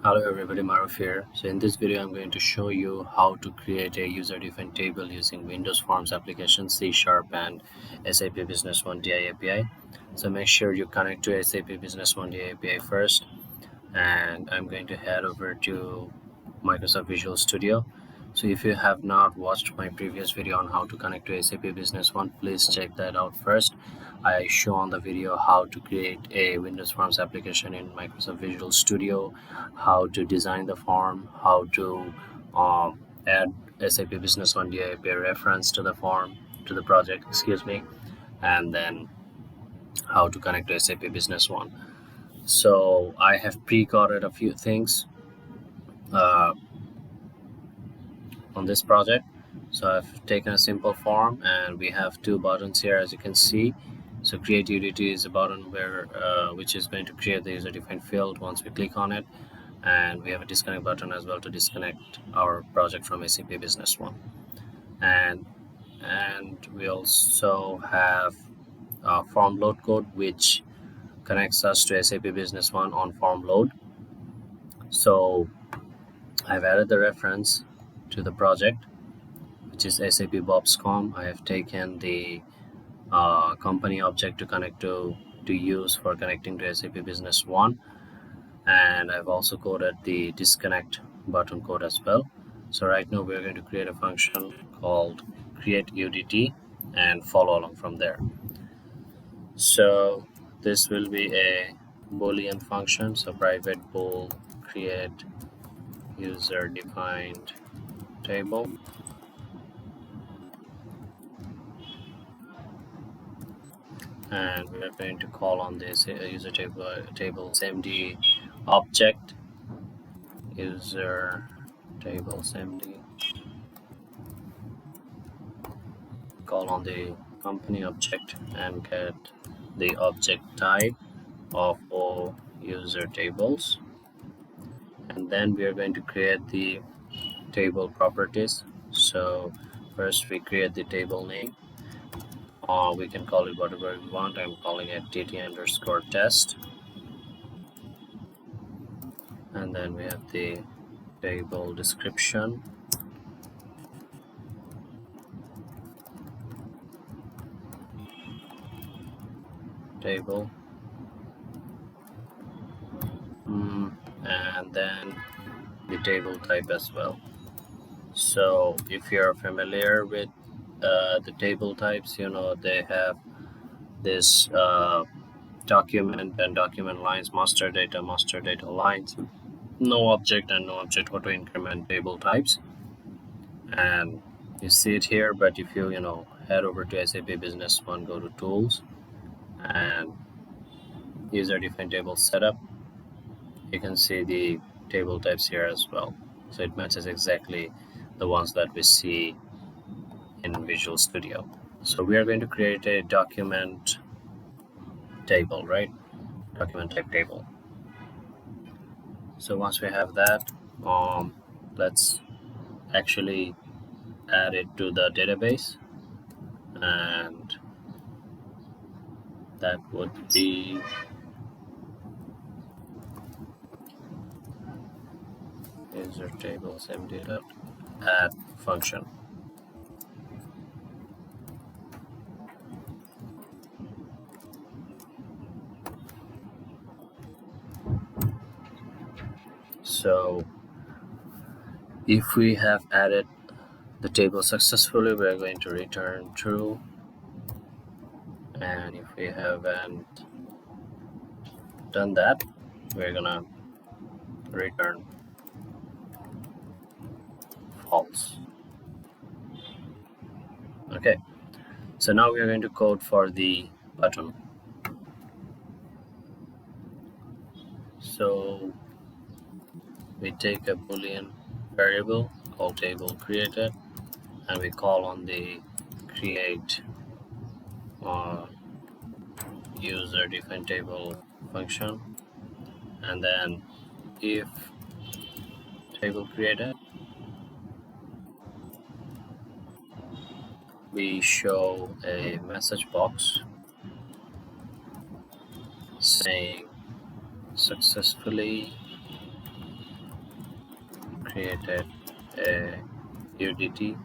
Hello everybody, Maruf here. So in this video, I'm going to show you how to create a user-defined table using Windows Forms application, C# and SAP Business One DI API. So make sure you connect to SAP Business One DI API first, and I'm going to head over to Microsoft Visual Studio. So if you have not watched my previous video on how to connect to SAP Business One, please check that out first. I show on the video how to create a Windows Forms application in Microsoft Visual Studio, how to design the form, how to add SAP Business One DIP reference to the form, to the project, excuse me, and then how to connect to SAP Business One. So I have pre-coded a few things uh, on this project. So I've taken a simple form and we have two buttons here, as you can see. So create UDT is a button which is going to create the user-defined field once we click on it, and we have a disconnect button as well to disconnect our project from SAP Business One. And we also have a form load code which connects us to SAP Business One on form load. So I've added the reference to the project, which is SAP Bobscom. I have taken the company object to connect to use for connecting to SAP Business One, and I've also coded the disconnect button code as well. So right now we're going to create a function called create UDT and follow along from there. So this will be a Boolean function, so private bool create user defined table, and we are going to call on this user tables MD object, user tables MD, call on the company object and get the object type of all user tables, and then we are going to create the table properties. So first we create the table name, or we can call it whatever we want. I'm calling it tt_test, and then we have the table description, table, and then the table type as well. So if you're familiar with the table types, you know they have this document and document lines, master data lines, no object and no object auto increment table types, and you see it here. But if you head over to SAP Business One, go to tools and user defined table setup, you can see the table types here as well. So it matches exactly the ones that we see in Visual Studio. So we are going to create a document table, right? Document type table. So once we have that, let's actually add it to the database, and that would be user tables md.add function. So if we have added the table successfully, we are going to return true, and if we haven't done that, we're gonna return false. Okay, so now we are going to code for the button. So we take a Boolean variable called table created, and we call on the create user defined table function, and then if table created, we show a message box saying successfully created a UDT.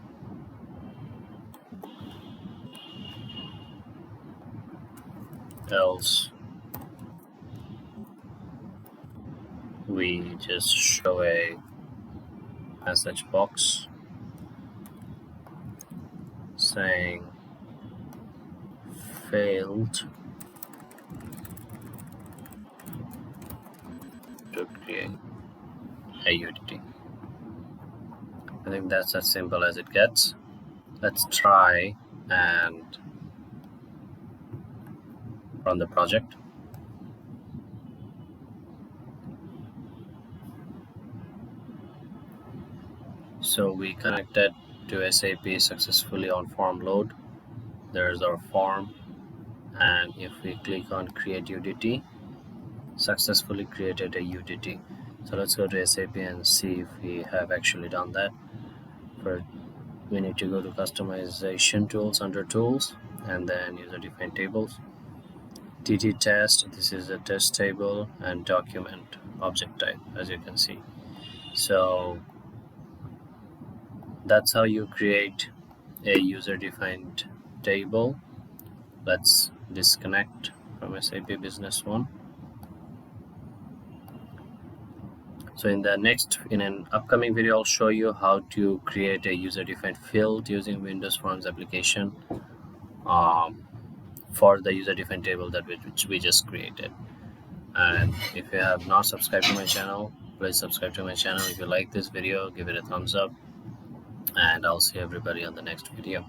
Else we just show a message box saying failed to create a UDT. I think that's as simple as it gets. Let's try and run the project. So we connected to SAP successfully on form load. There's our form, and if we click on create UDT, successfully created a UDT. So let's go to SAP and see if we have actually done that. We need to go to customization tools under tools and then user defined tables. TT test, this is a test table, and document object type, as you can see. So that's how you create a user defined table. Let's disconnect from SAP Business One. So in an upcoming video, I'll show you how to create a user defined field using Windows Forms application for the user defined table which we just created. And if you have not subscribed to my channel, please subscribe to my channel. If you like this video, give it a thumbs up, and I'll see everybody on the next video.